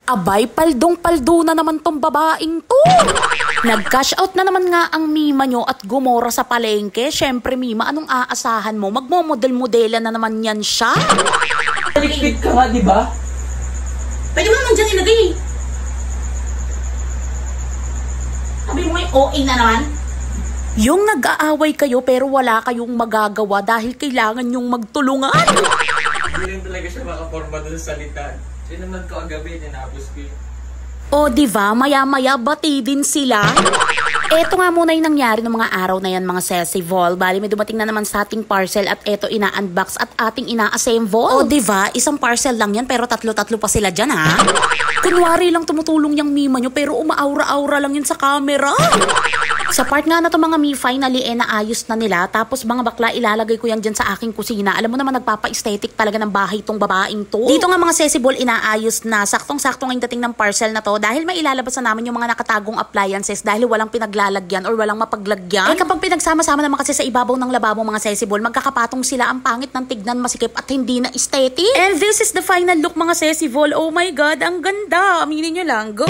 Abay, paldong-paldo na naman tong babaeng to. Nag-cash out na naman nga ang Mima nyo at gumora sa palengke. Syempre, Mima, anong aasahan mo? Magmomodel-modela na naman yan siya. Likpit ka nga, di ba? Pwede mo naman dyan ilagay. Sabi mo yung OA na naman. Yung nag-aaway kayo pero wala kayong magagawa dahil kailangan yung magtulungan. Hindi rin talaga siya makaporma doon sa salita. Hindi naman ko agabi, tinapos ko yun. O diba, maya-maya bati din sila. Eto nga muna yung nangyari ng mga araw na yan, mga Sesivol. Bali, may dumating na naman sa ating parcel at eto ina-unbox at ating ina-assemble. O diba, isang parcel lang yan pero tatlo-tatlo pa sila dyan, ha? Kunwari lang tumutulong yung Mima nyo pero umaaura-aura lang yun sa camera. Sa part nga na to mga Mi, finally naayos na nila. Tapos mga bakla, ilalagay ko yan dyan sa aking kusina. Alam mo naman, nagpapa-aesthetic talaga ng bahay tong babaeng to. Dito nga mga Sesivol, inaayos na. Saktong-sakto ngayong dating ng parcel na to dahil may ilalabas na namin yung mga nakatagong appliances dahil walang pinaglalagyan or walang mapaglagyan. Eh kapag pinagsama-sama naman kasi sa ibabaw ng lababo mga Sesivol, magkakapatong sila, ang pangit ng tignan, masikip at hindi na aesthetic. And this is the final look mga Sesivol. Oh my God, ang ganda. Aminin nyo lang. Go!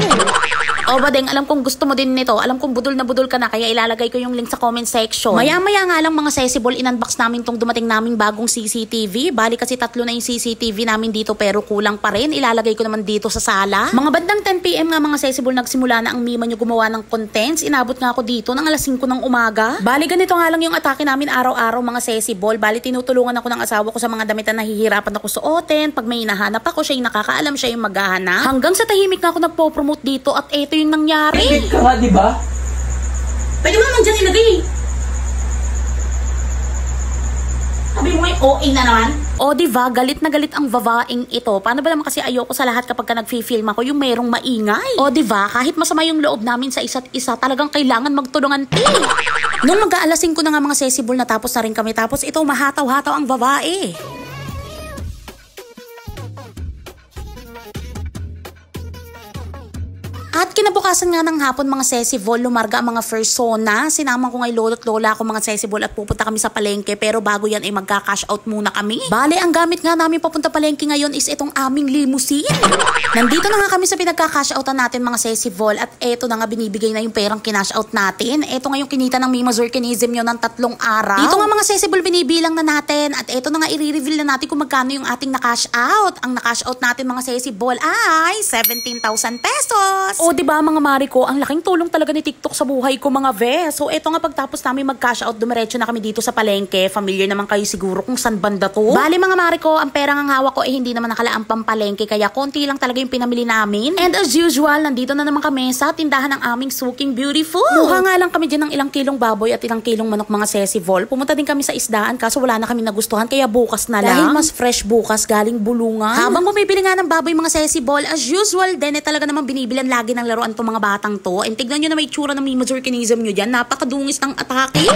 O Badeng, alam kong gusto mo din nito. Alam kong budol na budol ka na kaya ilalagay ko yung link sa comment section. Maya-maya nga lang mga Sesivol, in-unbox namin tong dumating naming bagong CCTV. Bali kasi 3 na yung CCTV namin dito pero kulang pa rin. Ilalagay ko naman dito sa sala. Mga bandang 10 PM nga mga Sesivol, nagsimula na ang Mima nyo gumawa ng contents. Inabot nga ako dito ng alas 5 ng umaga. Bali ganito nga lang yung atake namin araw-araw mga Sesivol. Bali tinutulungan ako ng asawa ko sa mga damit na nahihirapan ako suotin. Pag may hinahanap ako, siya yung nakakaalam, siya yung maghahanap. Hanggang sa tahimik na ako nagpo-promote dito at eto yung nangyari. Likpit ka nga, di ba? Pwede mo naman dyan ilagay. Sabi mo yung OA na naman. O diba, galit na galit ang babaeng ito. Paano ba naman kasi ayoko sa lahat kapag ka nag-film ako yung merong maingay. O diba, kahit masama yung loob namin sa isa't isa, talagang kailangan magtulungan. Nung mag-aalas 5 na nga mga Sesivol, natapos na rin kami. Tapos ito, mahataw-hataw ang babae. At kinabukasan nga ng hapon mga Sesivol, lumarga ang mga persona. Sinamang ko ngay lolo't lola ko mga Sesivol at pupunta kami sa palengke. Pero bago yan ay magka-cash out muna kami. Bale, ang gamit nga namin papunta palengke ngayon is itong aming limousine. Nandito na nga kami sa pinagka-cash outan natin mga Sesivol. At eto na nga binibigay na yung perang kinash out natin. Eto nga yung kinita ng Mima Zurkinism nyo ng 3 araw. Dito nga mga Sesivol binibilang na natin. At eto na nga i-reveal na natin kung magkano yung ating na-cash out. Ang na-cash out natin mga Sesivol ay 17,000 pesos. O diba mga mari ko, ang laking tulong talaga ni TikTok sa buhay ko mga ve. So eto nga pagtapos namin mag-cash out, dumiretso na kami dito sa palengke. Familiar naman kayo siguro kung saan banda to. Bali mga mari ko, ang pera ng hawak ko hindi naman nakalaang pampalengke kaya konti lang talaga yung pinamili namin. And as usual, nandito na naman kami sa tindahan ng aming Suking Beautiful. Mukha nga lang kami dyan ng ilang kilong baboy at ilang kilong manok mga Sesivol. Pumunta din kami sa isdaan kaso wala na kami nagustuhan kaya bukas na lang. Dahil mas fresh bukas galing bulungan. Habang bumibili nga ng baboy mga Sesivol, as usual din talaga naman binibilan lagi ng laruan itong mga batang to. And tignan nyo na may tsura ng Mima Zurkinism nyo dyan. Napakadungis ng atake.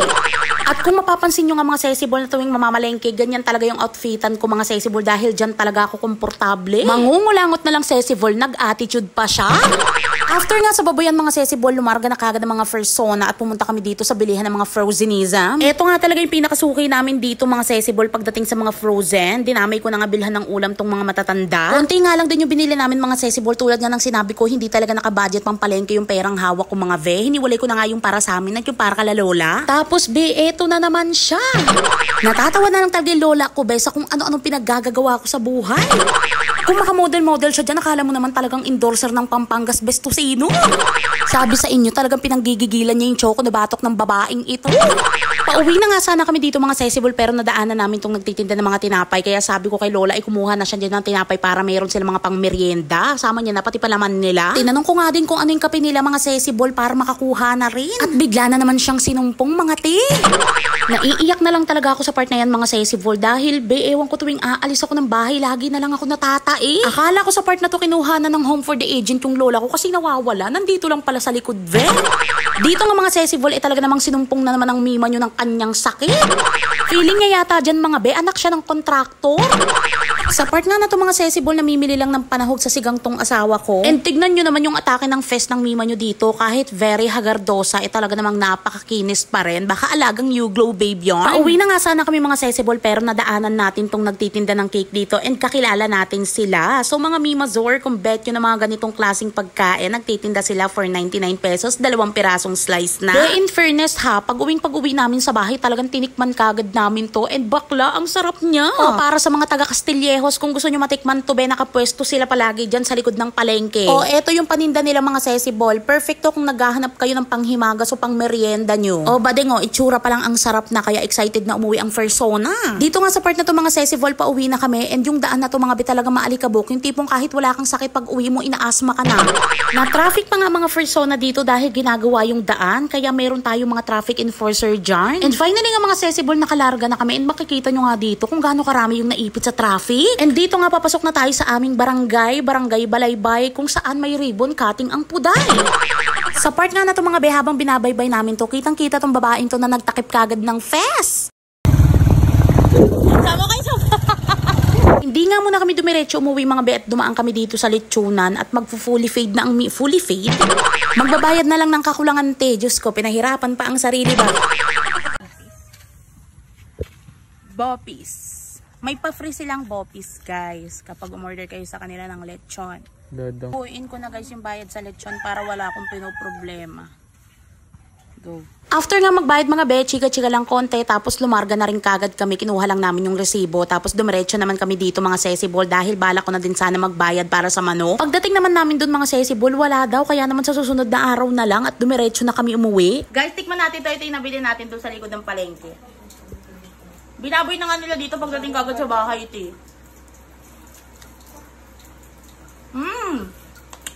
At kung mapapansin nyo nga mga Sesivol na tuwing mamamalengke, ganyan talaga yung outfitan ko mga Sesivol dahil dyan talaga ako komportable. Mangungulangot na lang Sesivol, nag-attitude pa siya. After nga sa baboyan mga Sesivol, lumarga na kagad ng mga persona at pumunta kami dito sa bilihan ng mga frozenism. Ito nga talaga yung pinakasuki namin dito mga Sesivol pagdating sa mga frozen. Dinamay ko na nga bilhan ng ulam tong mga matatanda. Konti nga lang din yung binili namin mga Sesivol, tulad nga ng sinabi ko, hindi talaga nakabudget pang palengke yung perang hawak ko mga ve. Hiniwalay ko na nga yung para sa amin at yung para kala lola. Tapos be, eto na naman siya. Natatawa na lang talaga yung lola ko be sa kung ano-anong pinaggagawa ko sa buhay. Kung makamodel-model siya dyan, akala mo naman talagang endorser ng Pampangas Best to sino. Sabi sa inyo, talagang pinanggigigilan niya yung choco na batok ng babaeng ito. Pauwi na nga sana kami dito mga Sesivol pero nadaanan namin itong nagtitinda ng mga tinapay. Kaya sabi ko kay lola ay kumuha na siya dyan ng tinapay para mayroon sila mga pang merienda. Sama niya na pati palaman nila. Tinanong ko nga din kung ano yung kape nila mga Sesivol para makakuha na rin. At bigla na naman siyang sinumpong mga te. Naiiyak na lang talaga ako sa part na yan mga Sesivol dahil ewan ko tuwing aalis ako ng bahay lagi na lang ako natatae. Akala ko sa part na to kinuha na ng home for the agent yung lola ko kasi nawawala. Nandito lang pala sa likod ve. Dito nga mga Sesivol talaga namang sinumpong na naman ang Mima nyo ng kanyang sakit. Feeling niya yata dyan mga be, anak siya ng kontraktor. Sa part nga na to mga Sesivol, namimili lang ng panahog sa sigang tong asawa ko. And tignan nyo naman yung atake laki ng fest ng mima nyo dito. Kahit very hagardosa, talaga namang napakakinis pa rin. Baka alagang you glow babe yun. Pauwi na nga sana kami mga sesibol, pero nadaanan natin tong nagtitinda ng cake dito and kakilala natin sila. So mga mima Zor, kung bet yun na mga ganitong klaseng pagkain, nagtitinda sila for 99 pesos, 2 pirasong slice na. Pero in fairness ha, pag-uwi namin sa bahay, talagang tinikman kagad namin to and bakla, ang sarap niya. O para sa mga taga Castillejos, kung gusto nyo matikman to, nakapwesto sila palagi dyan sa likod ng palengke. O eto yung paninda nila mga sesibol. Perfecto kung naghahanap kayo ng panghimagas o pang merienda nyo. O bading itsura pa lang ang sarap na, kaya excited na umuwi ang persona. Dito nga sa part na to mga sesibol, pauwi na kami and yung daan na to mga talaga maalikabok. Yung tipong kahit wala kang sakit pag uwi mo, inaasma ka na. Na-traffic pa nga mga persona dito dahil ginagawa yung daan, kaya meron tayong mga traffic enforcer dyan. And finally nga mga sesibol, nakalarga na kami and makikita nyo nga dito kung gaano karami yung naipit sa traffic. And dito nga papasok na tayo sa aming barangay Balaybay, kung saan may ribbon cutting ang puday. Sa part nga na to mga habang binabaybay namin to, kitang-kita tong babaeng to na nagtakip kagad ng fest. Sama kayo sa... Hindi nga muna kami dumiretso umuwi mga at dumaan kami dito sa lechonan at fully fade na ang fully fade. Magbabayad na lang ng kakulangan te. Diyos ko, pinahirapan pa ang sarili ba? Bopis. May pa-free silang bopis guys kapag umorder kayo sa kanila ng lechon. Buuin ko na guys yung bayad sa lechon para wala akong pinoproblema. Go. After nga magbayad mga chika-chika lang konti, tapos lumarga na rin kagad kami, kinuha lang namin yung resibo, tapos dumiretso naman kami dito mga sesibol dahil bala ko na din sana magbayad para sa manok. Pagdating naman namin dun mga sesibol, wala daw, kaya naman sa susunod na araw na lang at dumiretso na kami umuwi. Guys, tikman natin ito yung nabili natin doon sa likod ng palengke. Binaboy na nga nila dito pagdating kagad sa bahay ito.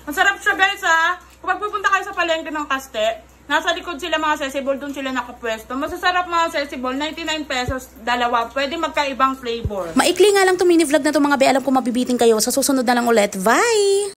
Masarap siya guys ha. Kapag pupunta kayo sa palengke ng Caste, nasa likod sila mga sesibol, doon sila nakapwesto. Masasarap mga sesibol, 99 pesos, dalawa. Pwede magkaibang flavor. Maikli nga lang to mini vlog na to mga alam ko mabibiting kayo. Sa susunod na lang ulit. Bye!